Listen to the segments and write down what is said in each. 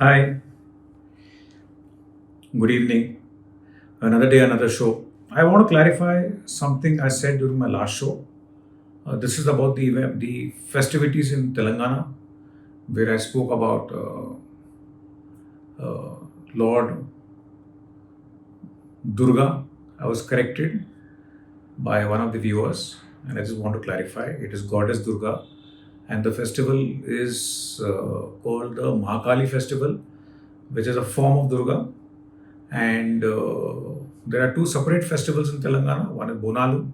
Hi, good evening. Another day, another show. I want to clarify something I said during my last show. This is about the festivities in Telangana, where I spoke about Lord Durga. I was corrected by one of the viewers, and I just want to clarify it is Goddess Durga, and the festival is called the Mahakali festival, which is a form of Durga. And there are two separate festivals in Telangana. One is Bonalu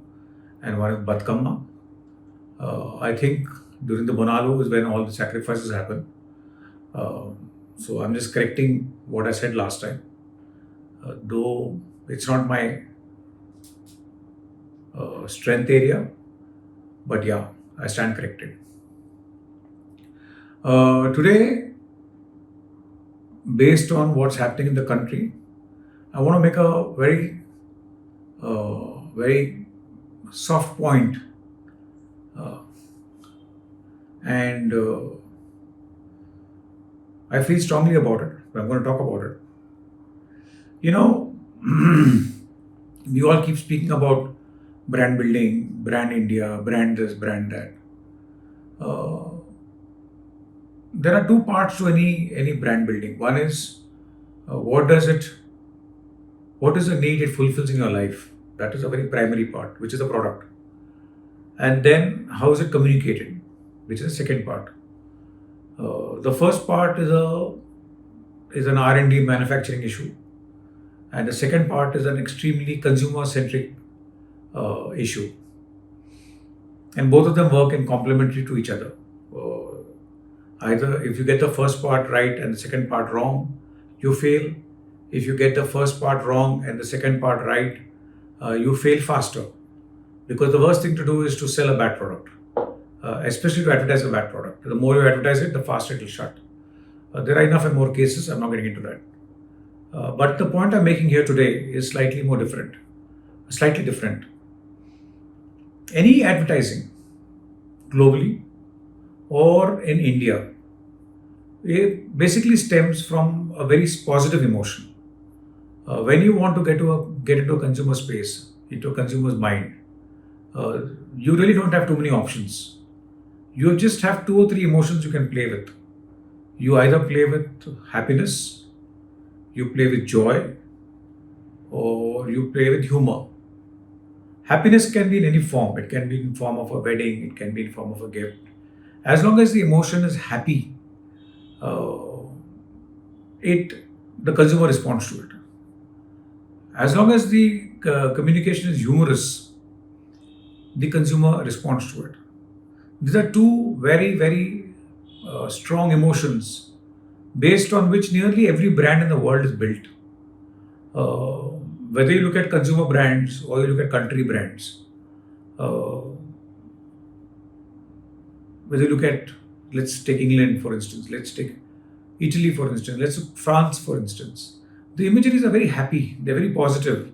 and one is Batkamma. I think during the Bonalu is when all the sacrifices happen. Uh, so I'm just correcting what I said last time. Though it's not my strength area, but yeah, I stand corrected. Today, based on what's happening in the country, I want to make a very soft point, uh, and I feel strongly about it. I'm going to talk about it. You know, we all keep speaking about brand building, brand India, brand this, brand that. Uh, there are two parts to any brand building. One is what does it, what is the need it fulfills in your life. That is a very primary part, which is the product. And then how is it communicated, which is the second part. The first part is an R&D manufacturing issue, and the second part is an extremely consumer centric issue, and both of them work in complementary to each other. Either if you get the first part right and the second part wrong, you fail. If you get the first part wrong and the second part right, you fail faster, because the worst thing to do is to sell a bad product, especially to advertise a bad product. The more you advertise it, the faster it will shut. There are enough and more cases. I'm not getting into that. But the point I'm making here today is slightly more different, slightly different. Any advertising globally or in India, it basically stems from a very positive emotion. When you want to get into a consumer space, into a consumer's mind, uh, you really don't have too many options. You just have two or three emotions you can play with. You either play with happiness, you play with joy, or you play with humor. Happiness can be in any form. It can be in form of a wedding. It can be in form of a gift. As long as the emotion is happy, uh, it the consumer responds to it. As long as the communication is humorous, the consumer responds to it. These are two very strong emotions based on which nearly every brand in the world is built. Uh, Whether you look at consumer brands or you look at country brands, uh, whether you look at, let's take England for instance, let's take Italy for instance, let's take France for instance. The imageries are very happy, they're very positive,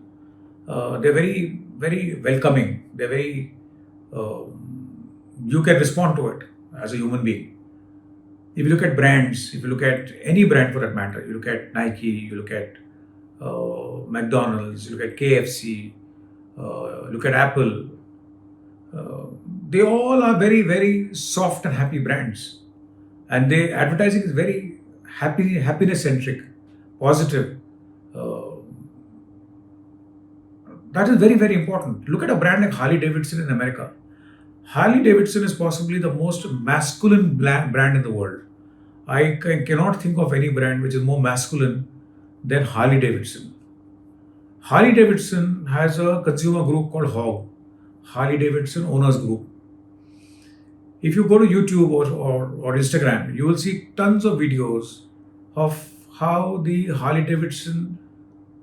they're very welcoming, they're very, uh, you can respond to it as a human being. If you look at brands, if you look at any brand for that matter, you look at Nike, you look at McDonald's, you look at KFC, look at Apple, uh, they all are very soft and happy brands, and they advertising is very happiness centric, positive. Uh, that is very important. Look at a brand like Harley Davidson in America. Harley Davidson is possibly the most masculine brand in the world. Cannot think of any brand which is more masculine than Harley Davidson. Harley Davidson has a consumer group called HOG, Harley Davidson Owners Group. If you go to YouTube or Instagram, you will see tons of videos of how the Harley Davidson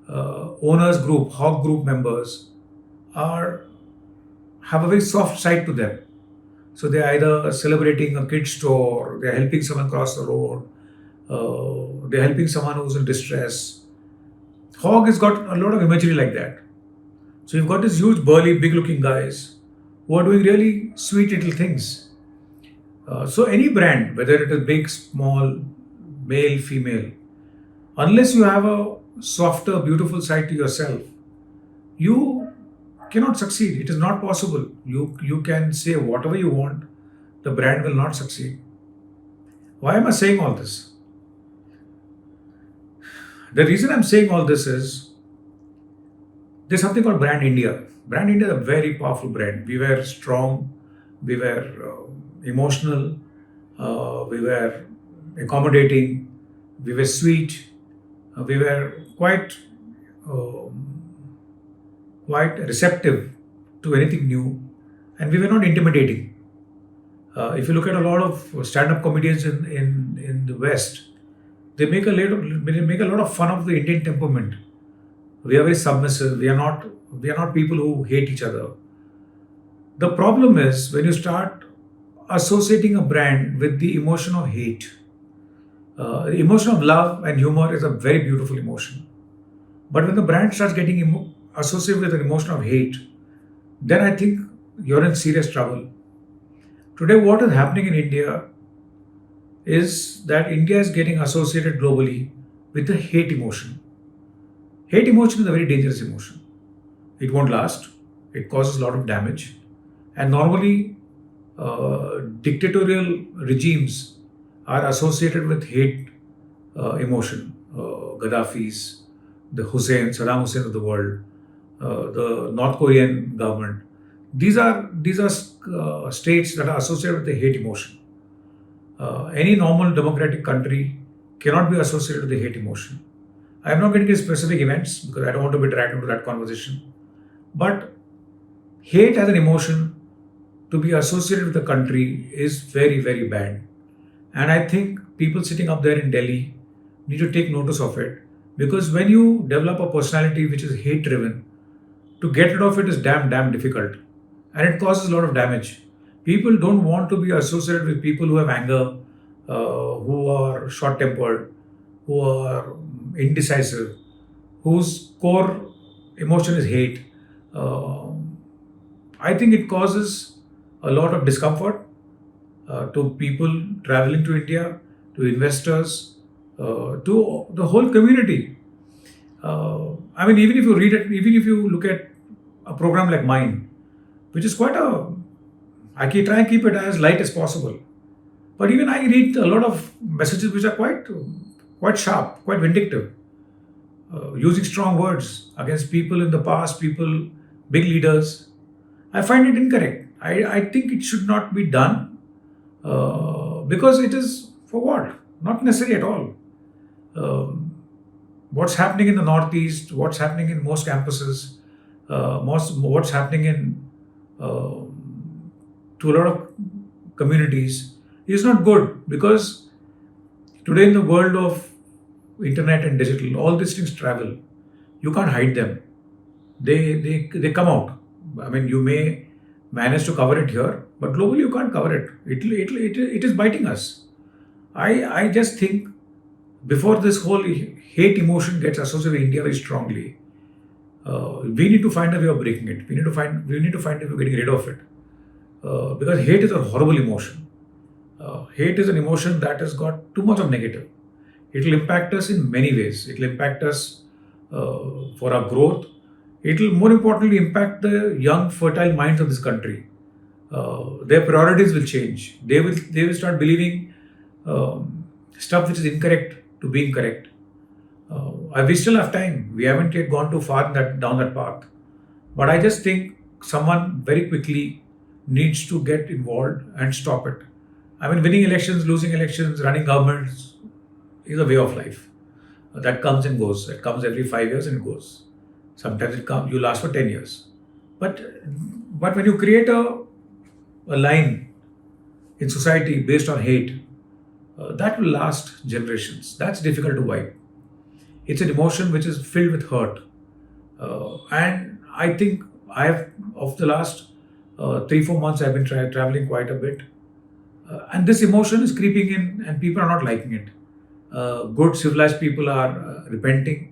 owners group, HOG group members, are have a very soft side to them. So they're either celebrating a kid store, they're helping someone cross the road, they're helping someone who's in distress. Hog has got a lot of imagery like that. So you've got these huge, burly, big-looking guys who are doing really sweet little things. So any brand, whether it is big, small, male, female, Unless you have a softer, beautiful side to yourself, you cannot succeed. It is not possible. You can say whatever you want, the brand will not succeed. Why am I saying all this? The reason I'm saying all this is there's something called Brand India. Brand India is a very powerful brand. We were strong, we were emotional, we were accommodating, we were sweet, we were um, quite receptive to anything new, and we were not intimidating. If you look at a lot of stand-up comedians in the West, they make a lot of fun of the Indian temperament. We are very submissive. We are not people who hate each other. The problem is when you start associating a brand with the emotion of hate. The emotion of love and humor is a very beautiful emotion. But when the brand starts getting associated with an emotion of hate, then I think you're in serious trouble. Today, what is happening in India is that India is getting associated globally with the hate emotion. Hate emotion is a very dangerous emotion. It won't last, it causes a lot of damage. And normally, dictatorial regimes are associated with hate emotion. Gaddafi's, the Saddam Hussein of the world, the North Korean government. These are states that are associated with the hate emotion. Any normal democratic country cannot be associated with the hate emotion. I am not getting into specific events because I don't want to be dragged into that conversation. But hate as an emotion to be associated with the country is very, very bad. And I think people sitting up there in Delhi need to take notice of it because when you develop a personality which is hate driven, to get rid of it is damn, damn difficult. And it causes a lot of damage. People don't want to be associated with people who have anger, who are short tempered, who are indecisive, whose core emotion is hate. Um I think it causes a lot of discomfort to people traveling to India, to investors, to the whole community. I mean, even if you look at a program like mine, which is quite a, try and keep it as light as possible. But even I read a lot of messages which are quite sharp, quite vindictive, using strong words against people in the past, people, big leaders. I find it incorrect. I think it should not be done because it is for what? Not necessary at all. Um, what's happening in the Northeast, what's happening in most campuses, what's happening in to a lot of communities is not good because today in the world of internet and digital, all these things travel. You can't hide them. They come out. I mean, you may manage to cover it here, but globally you can't cover it. It is biting us. I just think before this whole hate emotion gets associated with India very strongly, we need to find a way of breaking it. We need to find a way of getting rid of it because hate is a horrible emotion. Hate is an emotion that has got too much of negative. It will impact us in many ways. It will impact us for our growth. It will more importantly impact the young, fertile minds of this country. Their priorities will change. They will start believing stuff which is incorrect to being correct. We still have time. We haven't yet gone too far down that path. But I just think someone very quickly needs to get involved and stop it. I mean, winning elections, losing elections, running governments is a way of life. That comes and goes. It comes every 5 years and it goes. Sometimes it comes, you last for 10 years. But but when you create a line in society based on hate, that will last generations. That's difficult to wipe. It's an emotion which is filled with hurt. And I think of the last 3, 4 months, I've been traveling quite a bit. And this emotion is creeping in, and people are not liking it. Good, civilized people are repenting.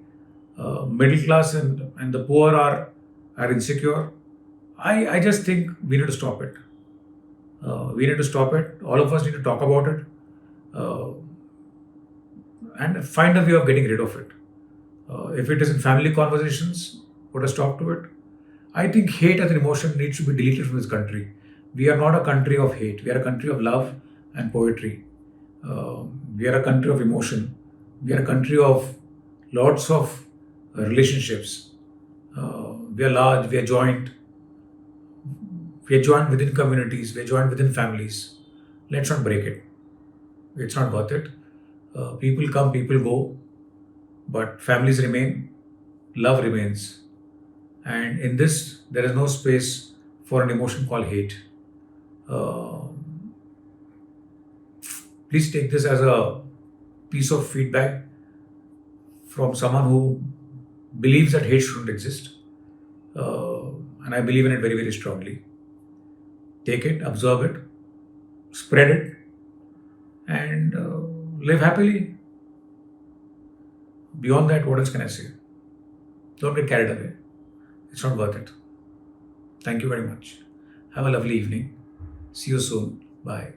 Middle class and the poor are insecure. I just think we need to stop it. We need to stop it. All of us need to talk about it. and find a way of getting rid of it. If it is in family conversations, put a stop to it. I think hate as an emotion needs to be deleted from this country. We are not a country of hate. We are a country of love and poetry. We are a country of emotion. We are a country of lots of relationships. We are large. We are joint. We are joined within communities. We are joined within families. Let's not break it. It's not worth it. People come, people go, but families remain. Love remains. And in this, there is no space for an emotion called hate. Uh, Please take this as a piece of feedback from someone who believes that hate shouldn't exist. And I believe in it very, very strongly. Take it, absorb it, spread it, and live happily. Beyond that, what else can I say? Don't get carried away. It's not worth it. Thank you very much. Have a lovely evening. See you soon. Bye.